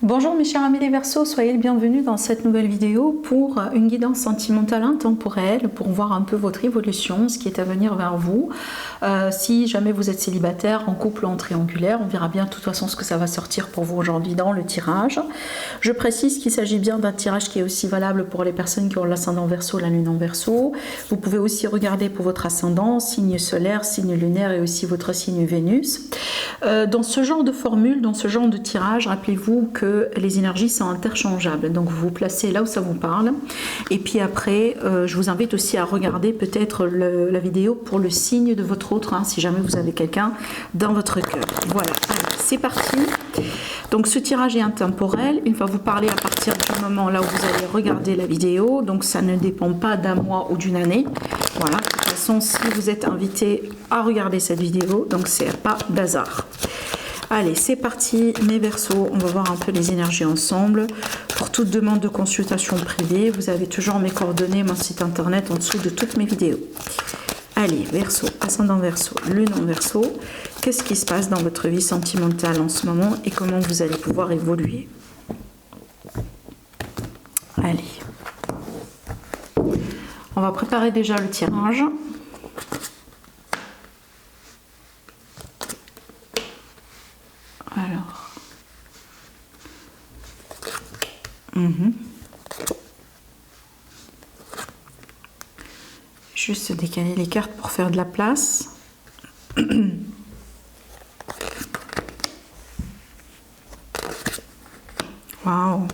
Bonjour mes chers amis les Verseaux, soyez les bienvenus dans cette nouvelle vidéo pour une guidance sentimentale intemporelle, pour voir un peu votre évolution, ce qui est à venir vers vous. Si jamais vous êtes célibataire, en couple ou en triangulaire, on verra bien de toute façon ce que ça va sortir pour vous aujourd'hui dans le tirage. Je précise qu'il s'agit bien d'un tirage qui est aussi valable pour les personnes qui ont l'ascendant Verseau, la lune en Verseau. Vous pouvez aussi regarder pour votre ascendant, signe solaire, signe lunaire et aussi votre signe Vénus. Dans ce genre de formule, dans ce genre de tirage, rappelez-vous que les énergies sont interchangeables, donc vous vous placez là où ça vous parle. Et puis après, je vous invite aussi à regarder peut-être la vidéo pour le signe de votre autre, si jamais vous avez quelqu'un dans votre cœur. Voilà, c'est parti. Donc ce tirage est intemporel, il va vous parler à partir du moment là où vous allez regarder la vidéo, donc ça ne dépend pas d'un mois ou d'une année. Voilà, de toute façon, si vous êtes invité à regarder cette vidéo, donc c'est pas d'hasard. Allez, c'est parti, mes Verseaux, on va voir un peu les énergies ensemble. Pour toute demande de consultation privée, vous avez toujours mes coordonnées, mon site internet en dessous de toutes mes vidéos. Allez, Verseau, ascendant Verseau, lune en Verseau, qu'est-ce qui se passe dans votre vie sentimentale en ce moment et comment vous allez pouvoir évoluer? Allez. On va préparer déjà le tirage. Alors. Juste décaler les cartes pour faire de la place. Waouh.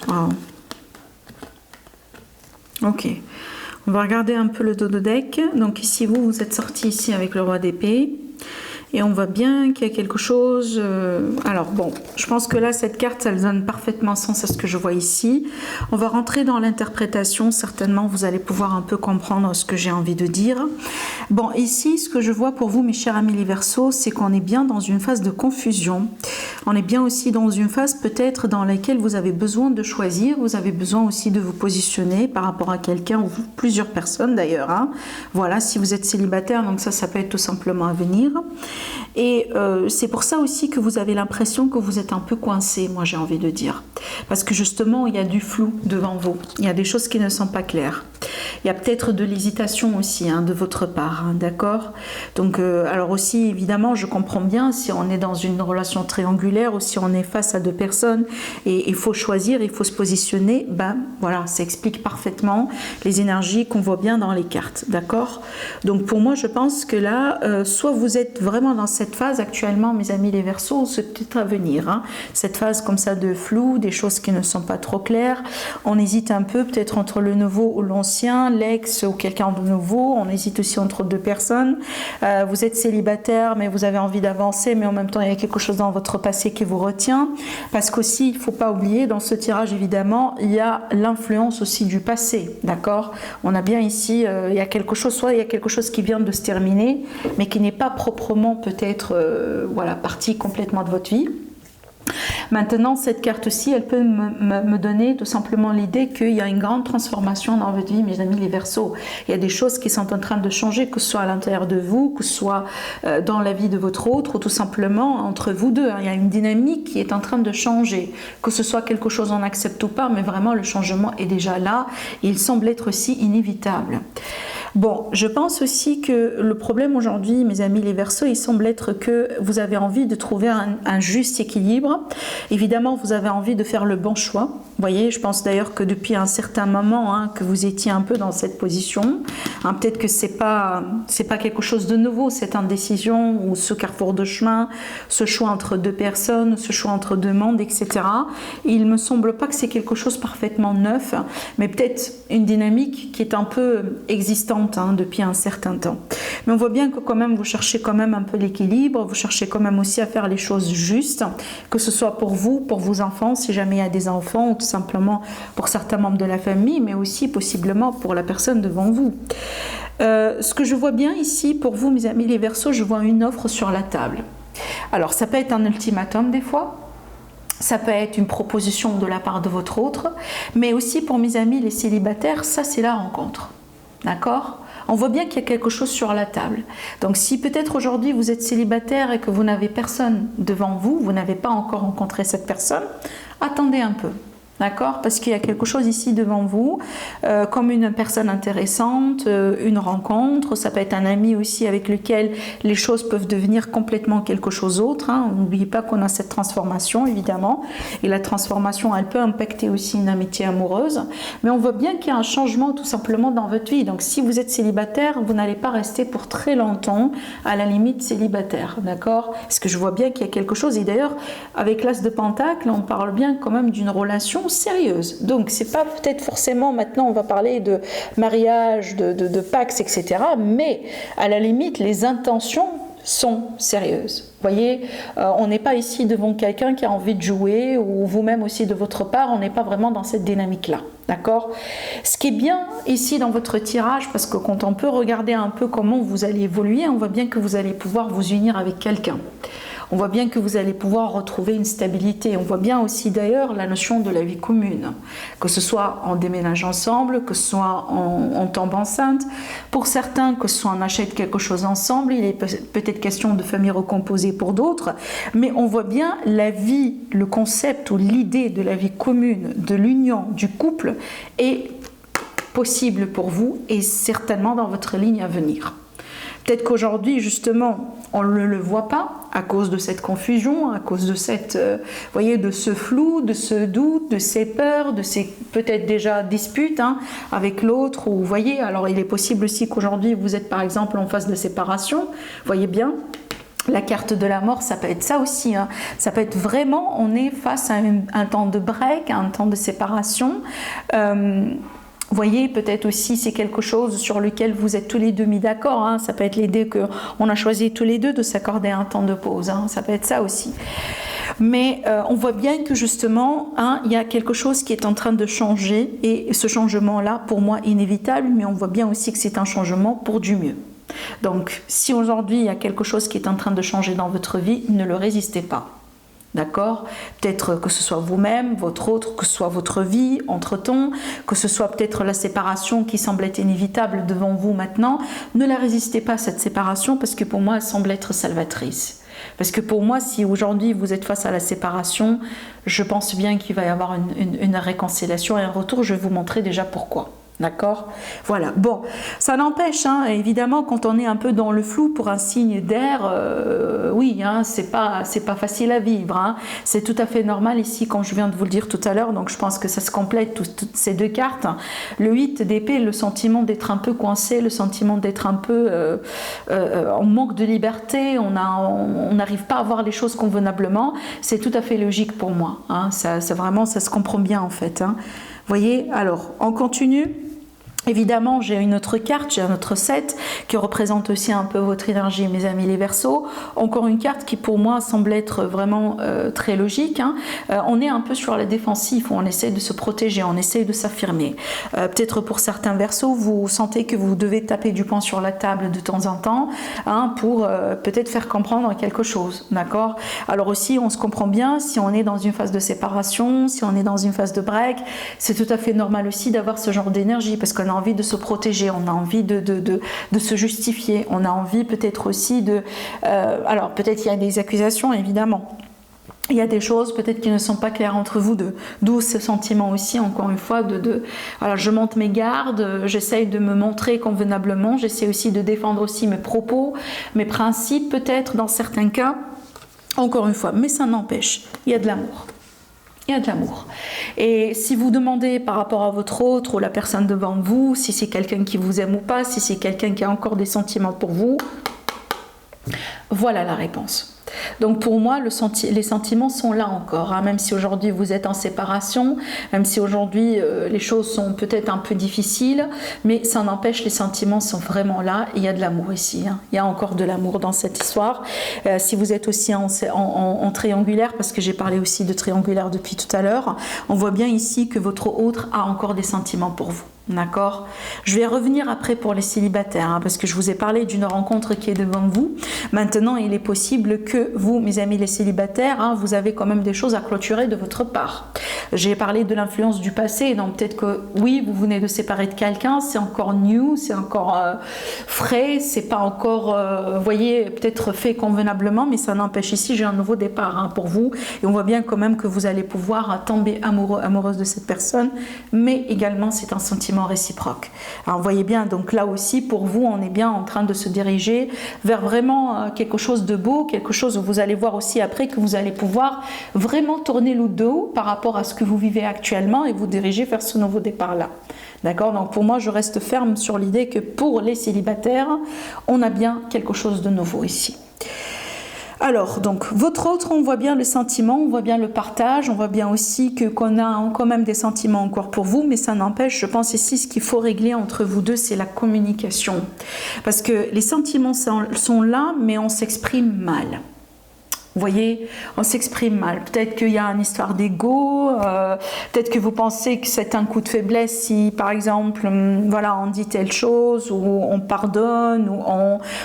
Waouh. Ok. On va regarder un peu le dos de deck. Donc ici, vous êtes sorti ici avec le roi d'épée. Et on voit bien qu'il y a quelque chose... Alors bon, je pense que là, cette carte, elle donne parfaitement sens à ce que je vois ici. On va rentrer dans l'interprétation. Certainement, vous allez pouvoir un peu comprendre ce que j'ai envie de dire. Bon, ici, ce que je vois pour vous, mes chers amis les Verseaux, c'est qu'on est bien dans une phase de confusion. On est bien aussi dans une phase peut-être dans laquelle vous avez besoin de choisir. Vous avez besoin aussi de vous positionner par rapport à quelqu'un ou plusieurs personnes d'ailleurs. Voilà, si vous êtes célibataire, donc ça peut être tout simplement à venir. Et c'est pour ça aussi que vous avez l'impression que vous êtes un peu coincé, moi j'ai envie de dire. Parce que justement, il y a du flou devant vous. Il y a des choses qui ne sont pas claires. Il y a peut-être de l'hésitation aussi de votre part, d'accord? Donc, alors aussi, évidemment, je comprends bien si on est dans une relation triangulaire ou si on est face à deux personnes et il faut choisir, il faut se positionner, ben voilà, ça explique parfaitement les énergies qu'on voit bien dans les cartes, d'accord? Donc pour moi, je pense que là, soit vous êtes vraiment dans cette phase actuellement, mes amis les Verseaux, c'est peut-être à venir, cette phase comme ça de flou, des choses qui ne sont pas trop claires, on hésite un peu peut-être entre le nouveau ou l'ancien, l'ex ou quelqu'un de nouveau, on hésite aussi entre deux personnes, vous êtes célibataire mais vous avez envie d'avancer, mais en même temps il y a quelque chose dans votre passé qui vous retient, parce qu'aussi il ne faut pas oublier dans ce tirage évidemment, il y a l'influence aussi du passé, d'accord? On a bien ici, il y a quelque chose, soit il y a quelque chose qui vient de se terminer, mais qui n'est pas proprement peut-être voilà, partie complètement de votre vie. Maintenant, cette carte-ci, elle peut me donner tout simplement l'idée qu'il y a une grande transformation dans votre vie, mes amis les Verseaux. Il y a des choses qui sont en train de changer, que ce soit à l'intérieur de vous, que ce soit dans la vie de votre autre, ou tout simplement entre vous deux. Il y a une dynamique qui est en train de changer. Que ce soit quelque chose qu'on accepte ou pas, mais vraiment le changement est déjà là. Et il semble être aussi inévitable. Bon, je pense aussi que le problème aujourd'hui, mes amis les Verseaux, il semble être que vous avez envie de trouver un juste équilibre. Évidemment, vous avez envie de faire le bon choix. Vous voyez, je pense d'ailleurs que depuis un certain moment que vous étiez un peu dans cette position. Peut-être que c'est pas quelque chose de nouveau, cette indécision ou ce carrefour de chemin, ce choix entre deux personnes, ce choix entre deux mondes, etc. Et il me semble pas que c'est quelque chose parfaitement neuf, mais peut-être une dynamique qui est un peu existante depuis un certain temps. Mais on voit bien que quand même vous cherchez quand même un peu l'équilibre, vous cherchez quand même aussi à faire les choses justes, que ce soit pour vous, pour vos enfants, si jamais il y a des enfants, ou tout simplement pour certains membres de la famille, mais aussi possiblement pour la personne devant vous. Ce que je vois bien ici pour vous, mes amis les Verseaux, je vois une offre sur la table. Alors ça peut être un ultimatum des fois, ça peut être une proposition de la part de votre autre, mais aussi pour mes amis les célibataires, ça c'est la rencontre. D'accord? on voit bien qu'il y a quelque chose sur la table. Donc si peut-être aujourd'hui vous êtes célibataire et que vous n'avez personne devant vous, vous n'avez pas encore rencontré cette personne, attendez un peu. D'accord? Parce qu'il y a quelque chose ici devant vous, comme une personne intéressante, une rencontre, ça peut être un ami aussi avec lequel les choses peuvent devenir complètement quelque chose d'autre. Hein. N'oubliez pas qu'on a cette transformation, évidemment, et la transformation, elle peut impacter aussi une amitié amoureuse, mais on voit bien qu'il y a un changement tout simplement dans votre vie. Donc si vous êtes célibataire, vous n'allez pas rester pour très longtemps, à la limite célibataire, d'accord? Parce que je vois bien qu'il y a quelque chose, et d'ailleurs, avec l'As de Pentacle, on parle bien quand même d'une relation sérieuse. Donc c'est pas peut-être forcément maintenant on va parler de mariage, de pax, etc. Mais à la limite les intentions sont sérieuses. Vous voyez, on n'est pas ici devant quelqu'un qui a envie de jouer ou vous-même aussi de votre part, on n'est pas vraiment dans cette dynamique-là. D'accord? Ce qui est bien ici dans votre tirage, parce que quand on peut regarder un peu comment vous allez évoluer, on voit bien que vous allez pouvoir vous unir avec quelqu'un. On voit bien que vous allez pouvoir retrouver une stabilité. On voit bien aussi d'ailleurs la notion de la vie commune, que ce soit en déménageant ensemble, que ce soit en tombant enceinte. Pour certains, que ce soit on achète quelque chose ensemble, il est peut-être question de famille recomposée pour d'autres, mais on voit bien la vie, le concept ou l'idée de la vie commune, de l'union, du couple est possible pour vous et certainement dans votre ligne à venir. Peut-être qu'aujourd'hui, justement, on ne le voit pas à cause de cette confusion, à cause de cette, voyez, de ce flou, de ce doute, de ces peurs, de ces peut-être déjà disputes avec l'autre. Ou, vous voyez, alors il est possible aussi qu'aujourd'hui, vous êtes par exemple en phase de séparation. Vous voyez bien, la carte de la mort, ça peut être ça aussi. Hein. Ça peut être vraiment, on est face à un temps de break, à un temps de séparation. Voyez, peut-être aussi c'est quelque chose sur lequel vous êtes tous les deux mis d'accord. Hein. Ça peut être l'idée qu'on a choisi tous les deux de s'accorder un temps de pause. Hein. Ça peut être ça aussi. Mais on voit bien que justement, il y a quelque chose qui est en train de changer. Et ce changement-là, pour moi, est inévitable. Mais on voit bien aussi que c'est un changement pour du mieux. Donc, si aujourd'hui, il y a quelque chose qui est en train de changer dans votre vie, ne le résistez pas. D'accord? Peut-être que ce soit vous-même, votre autre, que ce soit votre vie, entre-temps, que ce soit peut-être la séparation qui semble être inévitable devant vous maintenant. Ne la résistez pas à cette séparation parce que pour moi, elle semble être salvatrice. Parce que pour moi, si aujourd'hui vous êtes face à la séparation, je pense bien qu'il va y avoir une réconciliation et un retour. Je vais vous montrer déjà pourquoi. D'accord? Voilà. Bon, ça n'empêche, évidemment, quand on est un peu dans le flou pour un signe d'air, oui, c'est pas facile à vivre. C'est tout à fait normal ici, comme je viens de vous le dire tout à l'heure, donc je pense que ça se complète, toutes ces deux cartes. Le 8 d'épée, le sentiment d'être un peu coincé, le sentiment d'être un peu en manque de liberté, on n'arrive pas à voir les choses convenablement, c'est tout à fait logique pour moi. Ça se comprend bien en fait. Voyez, alors, on continue. Évidemment, j'ai une autre carte, j'ai un autre set qui représente aussi un peu votre énergie, mes amis les Verseaux. Encore une carte qui pour moi semble être vraiment très logique. On est un peu sur la défensive, on essaie de se protéger, on essaie de s'affirmer. Peut-être pour certains Verseaux, vous sentez que vous devez taper du poing sur la table de temps en temps pour peut-être faire comprendre quelque chose. D'accord? Alors aussi, on se comprend bien, si on est dans une phase de séparation, si on est dans une phase de break, c'est tout à fait normal aussi d'avoir ce genre d'énergie parce qu'on a envie de se protéger, on a envie de se justifier, on a envie peut-être aussi de... alors peut-être il y a des accusations évidemment, il y a des choses peut-être qui ne sont pas claires entre vous deux, d'où ce sentiment aussi encore une fois voilà, je monte mes gardes, j'essaye de me montrer convenablement, j'essaie aussi de défendre aussi mes propos, mes principes peut-être dans certains cas, encore une fois, mais ça n'empêche, il y a de l'amour. Il y a de l'amour. Et si vous demandez par rapport à votre autre ou la personne devant vous, si c'est quelqu'un qui vous aime ou pas, si c'est quelqu'un qui a encore des sentiments pour vous, voilà la réponse. Donc pour moi, les sentiments sont là encore, même si aujourd'hui vous êtes en séparation, même si aujourd'hui les choses sont peut-être un peu difficiles, mais ça n'empêche, les sentiments sont vraiment là, il y a de l'amour ici, il y a encore de l'amour dans cette histoire. Si vous êtes aussi en triangulaire, parce que j'ai parlé aussi de triangulaire depuis tout à l'heure, on voit bien ici que votre autre a encore des sentiments pour vous. D'accord? Je vais revenir après pour les célibataires, parce que je vous ai parlé d'une rencontre qui est devant vous. Maintenant, il est possible que vous, mes amis les célibataires, vous avez quand même des choses à clôturer de votre part. J'ai parlé de l'influence du passé, donc peut-être que oui, vous venez de séparer de quelqu'un, c'est encore new, c'est encore frais, c'est pas encore, vous voyez, peut-être fait convenablement, mais ça n'empêche ici, j'ai un nouveau départ hein, pour vous, et on voit bien quand même que vous allez pouvoir tomber amoureux, amoureuse de cette personne, mais également c'est un sentiment réciproque. Alors, vous voyez bien, donc là aussi, pour vous, on est bien en train de se diriger vers vraiment quelque chose de beau, quelque chose où vous allez voir aussi après que vous allez pouvoir vraiment tourner le dos par rapport à ce que vous vivez actuellement et vous diriger vers ce nouveau départ-là. D'accord? Donc pour moi, je reste ferme sur l'idée que pour les célibataires, on a bien quelque chose de nouveau ici. Alors, donc, votre autre, on voit bien le sentiment, on voit bien le partage, on voit bien aussi qu'on a quand même des sentiments encore pour vous, mais ça n'empêche, je pense ici, ce qu'il faut régler entre vous deux, c'est la communication. Parce que les sentiments sont là, mais on s'exprime mal. Vous voyez, on s'exprime mal. Peut-être qu'il y a une histoire d'ego, peut-être que vous pensez que c'est un coup de faiblesse si, par exemple, voilà, on dit telle chose, ou on pardonne, ou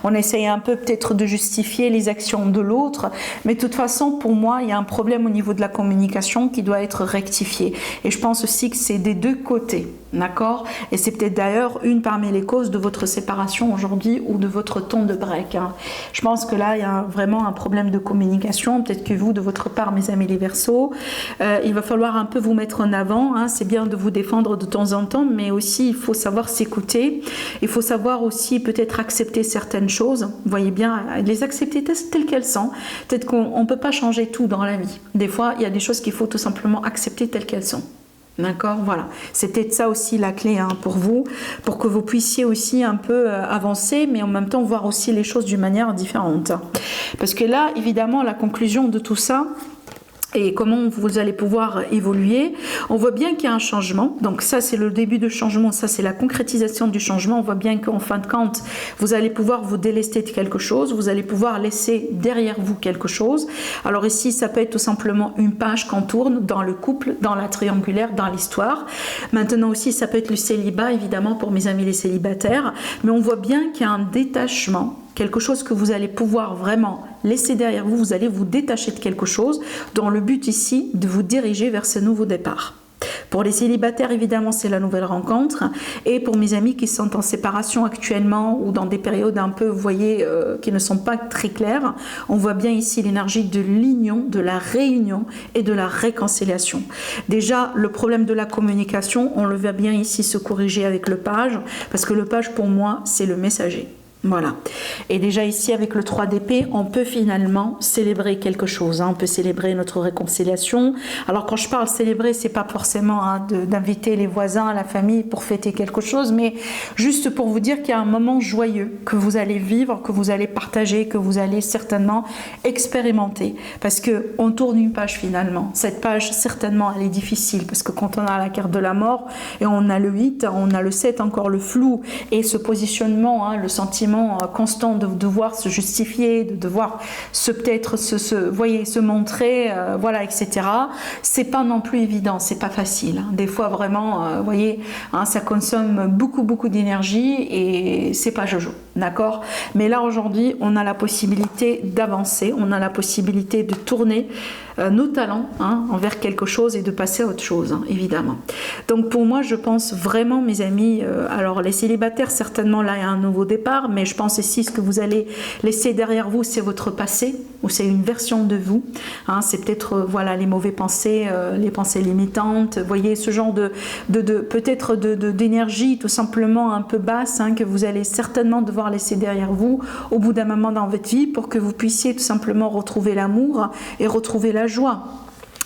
on essaye un peu peut-être de justifier les actions de l'autre. Mais de toute façon, pour moi, il y a un problème au niveau de la communication qui doit être rectifié. Et je pense aussi que c'est des deux côtés. D'accord? Et c'est peut-être d'ailleurs une parmi les causes de votre séparation aujourd'hui ou de votre ton de break. Hein. Je pense que là, il y a vraiment un problème de communication. Peut-être que vous, de votre part, mes amis les Verseaux, il va falloir un peu vous mettre en avant. Hein. C'est bien de vous défendre de temps en temps, mais aussi il faut savoir s'écouter. Il faut savoir aussi peut-être accepter certaines choses. Vous voyez bien, les accepter telles qu'elles sont. Peut-être qu'on ne peut pas changer tout dans la vie. Des fois, il y a des choses qu'il faut tout simplement accepter telles qu'elles sont. D'accord, voilà. C'était ça aussi la clé hein, pour vous, pour que vous puissiez aussi un peu avancer, mais en même temps voir aussi les choses d'une manière différente. Parce que là, évidemment, la conclusion de tout ça, et comment vous allez pouvoir évoluer, on voit bien qu'il y a un changement. Donc ça, c'est le début du changement, ça, c'est la concrétisation du changement. On voit bien qu'en fin de compte, vous allez pouvoir vous délester de quelque chose, vous allez pouvoir laisser derrière vous quelque chose. Alors ici, ça peut être tout simplement une page qu'on tourne dans le couple, dans la triangulaire, dans l'histoire. Maintenant aussi, ça peut être le célibat, évidemment, pour mes amis les célibataires. Mais on voit bien qu'il y a un détachement, quelque chose que vous allez pouvoir vraiment laisser derrière vous, vous allez vous détacher de quelque chose dans le but ici de vous diriger vers ce nouveau départ. Pour les célibataires, évidemment, c'est la nouvelle rencontre. Et pour mes amis qui sont en séparation actuellement ou dans des périodes un peu, vous voyez, qui ne sont pas très claires, on voit bien ici l'énergie de l'union, de la réunion et de la réconciliation. Déjà, le problème de la communication, on le voit bien ici se corriger avec le page, parce que le page, pour moi, c'est le messager. Voilà. Et déjà ici, avec le 3 d'épée, on peut finalement célébrer quelque chose. Hein. On peut célébrer notre réconciliation. Alors, quand je parle célébrer, c'est pas forcément d'inviter les voisins, la famille pour fêter quelque chose, mais juste pour vous dire qu'il y a un moment joyeux que vous allez vivre, que vous allez partager, que vous allez certainement expérimenter. Parce qu'on tourne une page finalement. Cette page, certainement, elle est difficile. Parce que quand on a la carte de la mort et on a le 8, on a le 7, encore le flou et ce positionnement, hein, le sentiment constant de devoir se justifier, de devoir peut-être se montrer, voilà, etc. C'est pas non plus évident, c'est pas facile. Hein. Des fois vraiment, vous voyez, hein, ça consomme beaucoup d'énergie et c'est pas jojo, d'accord? Mais là aujourd'hui, on a la possibilité d'avancer, on a la possibilité de tourner nos talents hein, envers quelque chose et de passer à autre chose, hein, évidemment. Donc pour moi, je pense vraiment, mes amis, alors les célibataires, certainement là, il y a un nouveau départ, mais je pense ici, ce que vous allez laisser derrière vous, c'est votre passé, ou c'est une version de vous. Hein, c'est peut-être voilà, les mauvaises pensées, les pensées limitantes, vous voyez, ce genre peut-être d'énergie tout simplement un peu basse hein, que vous allez certainement devoir laisser derrière vous au bout d'un moment dans votre vie pour que vous puissiez tout simplement retrouver l'amour et retrouver la joie.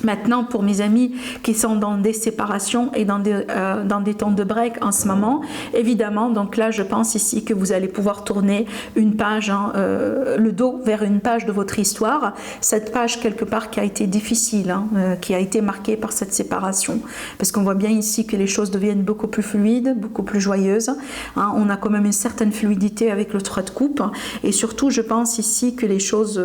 Maintenant, pour mes amis qui sont dans des séparations et dans des temps de break en ce moment, évidemment, donc là, je pense ici que vous allez pouvoir tourner une page, hein, le dos vers une page de votre histoire. Cette page, quelque part, qui a été difficile, hein, qui a été marquée par cette séparation. Parce qu'on voit bien ici que les choses deviennent beaucoup plus fluides, beaucoup plus joyeuses. Hein. On a quand même une certaine fluidité avec le 3 de coupe. Et surtout, je pense ici que les choses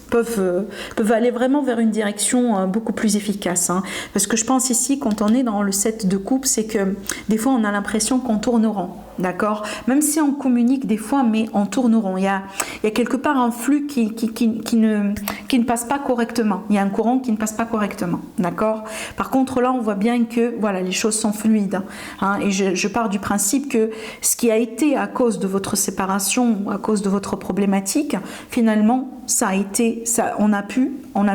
peuvent aller vraiment vers une direction beaucoup plus efficace. Hein. Parce que je pense ici, quand on est dans le 7 de coupe, c'est que des fois, on a l'impression qu'on tourne rond. d'accord? Même si on communique des fois, mais on tourne rond. Il y a quelque part un flux qui ne passe pas correctement. Il y a un courant qui ne passe pas correctement, d'accord? Par contre, là, on voit bien que voilà, les choses sont fluides. Hein, et je pars du principe que ce qui a été à cause de votre séparation, à cause de votre problématique, finalement, on a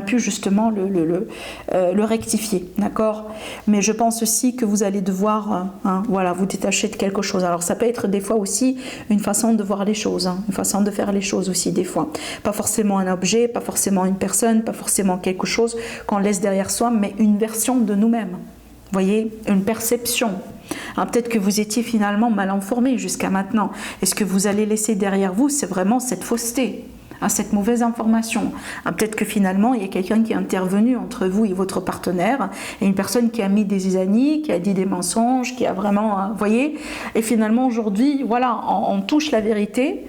pu justement le rectifier, d'accord? Mais je pense aussi que vous allez devoir voilà, vous détacher de quelque chose. Alors ça peut être des fois aussi une façon de voir les choses, une façon de faire les choses aussi des fois. Pas forcément un objet, pas forcément une personne, pas forcément quelque chose qu'on laisse derrière soi, mais une version de nous-mêmes. Vous voyez, une perception. Peut-être que vous étiez finalement mal informé jusqu'à maintenant. Et ce que vous allez laisser derrière vous, c'est vraiment cette fausseté, cette mauvaise information. Peut-être que finalement, il y a quelqu'un qui est intervenu entre vous et votre partenaire, et une personne qui a mis des zizanies, qui a dit des mensonges, qui a vraiment... vous voyez, et finalement, aujourd'hui, voilà, on touche la vérité,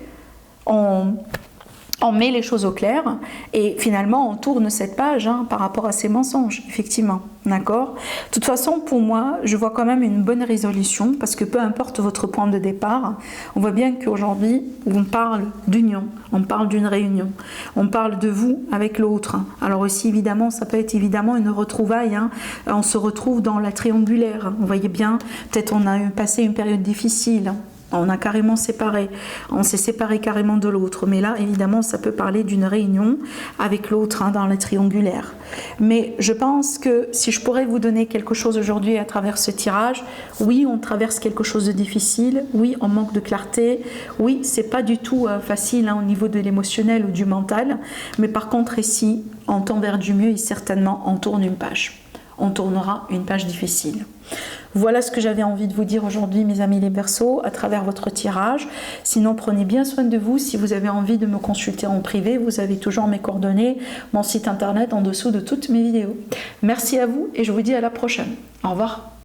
on met les choses au clair, et finalement, on tourne cette page par rapport à ces mensonges, effectivement. D'accord? De toute façon, pour moi, je vois quand même une bonne résolution, parce que peu importe votre point de départ, on voit bien qu'aujourd'hui, on parle d'union, on parle d'une réunion, on parle de vous avec l'autre. Alors aussi, évidemment, ça peut être évidemment une retrouvaille, on se retrouve dans la triangulaire, vous voyez bien, peut-être on a passé une période difficile, on a carrément séparé, on s'est séparé carrément de l'autre. Mais là, évidemment, ça peut parler d'une réunion avec l'autre dans la triangulaire. Mais je pense que si je pourrais vous donner quelque chose aujourd'hui à travers ce tirage, oui, on traverse quelque chose de difficile, oui, on manque de clarté, oui, c'est pas du tout facile au niveau de l'émotionnel ou du mental. Mais par contre, ici, on tend vers du mieux et certainement, on tourne une page. On tournera une page difficile. Voilà ce que j'avais envie de vous dire aujourd'hui, mes amis les Verseaux, à travers votre tirage. Sinon, prenez bien soin de vous. Si vous avez envie de me consulter en privé, vous avez toujours mes coordonnées, mon site internet en dessous de toutes mes vidéos. Merci à vous et je vous dis à la prochaine. Au revoir.